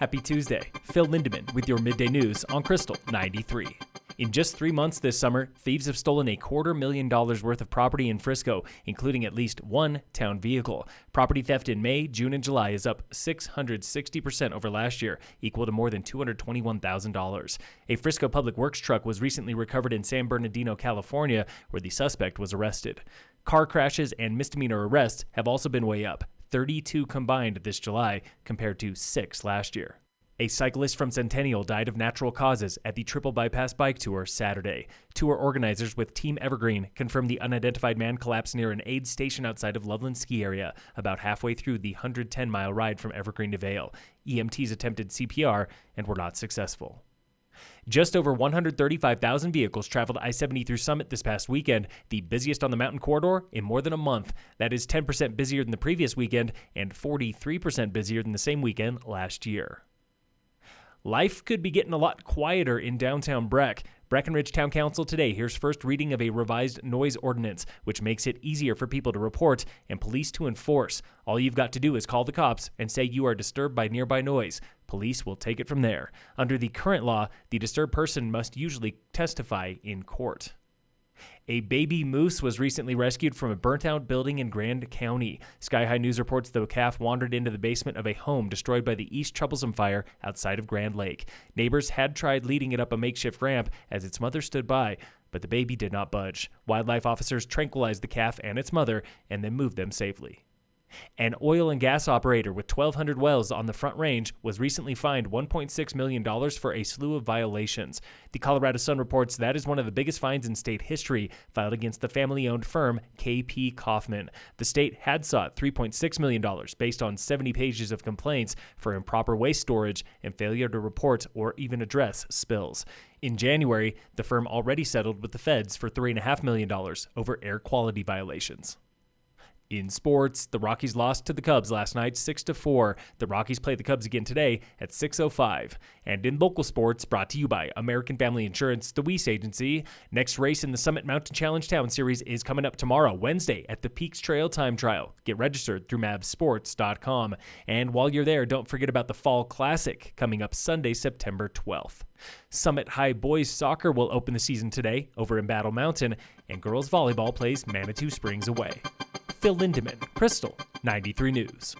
Happy Tuesday. Phil Lindemann with your midday news on Krystal 93. In just 3 months this summer, thieves have stolen $250,000 worth of property in Frisco, including at least one town vehicle. Property theft in May, June, and July is up 660% over last year, equal to more than $221,000. A Frisco Public Works truck was recently recovered in San Bernardino, California, where the suspect was arrested. Car crashes and misdemeanor arrests have also been way up, 32 combined this July compared to 6 last year. A cyclist from Centennial died of natural causes at the Triple Bypass Bike Tour Saturday. Tour organizers with Team Evergreen confirmed the unidentified man collapsed near an aid station outside of Loveland ski area, about halfway through the 110-mile ride from Evergreen to Vail. EMTs attempted CPR and were not successful. Just over 135,000 vehicles traveled I-70 through Summit this past weekend, the busiest on the mountain corridor in more than a month. That is 10% busier than the previous weekend and 43% busier than the same weekend last year. Life could be getting a lot quieter in downtown Breck. Breckenridge Town Council today hears first reading of a revised noise ordinance, which makes it easier for people to report and police to enforce. All you've got to do is call the cops and say you are disturbed by nearby noise. Police will take it from there. Under the current law, the disturbed person must usually testify in court. A baby moose was recently rescued from a burnt-out building in Grand County. Sky High News reports the calf wandered into the basement of a home destroyed by the East Troublesome Fire outside of Grand Lake. Neighbors had tried leading it up a makeshift ramp as its mother stood by, but the baby did not budge. Wildlife officers tranquilized the calf and its mother and then moved them safely. An oil and gas operator with 1,200 wells on the Front Range was recently fined $1.6 million for a slew of violations. The Colorado Sun reports that is one of the biggest fines in state history, filed against the family-owned firm K.P. Kaufman. The state had sought $3.6 million based on 70 pages of complaints for improper waste storage and failure to report or even address spills. In January, the firm already settled with the feds for $3.5 million over air quality violations. In sports, the Rockies lost to the Cubs last night 6-4. The Rockies play the Cubs again today at 6:05. And in local sports, brought to you by American Family Insurance, the Weiss Agency, next race in the Summit Mountain Challenge Town Series is coming up tomorrow, Wednesday, at the Peaks Trail Time Trial. Get registered through mavsports.com. And while you're there, don't forget about the Fall Classic coming up Sunday, September 12th. Summit High Boys Soccer will open the season today over in Battle Mountain, and girls volleyball plays Manitou Springs away. Phil Lindemann, Krystal 93 News.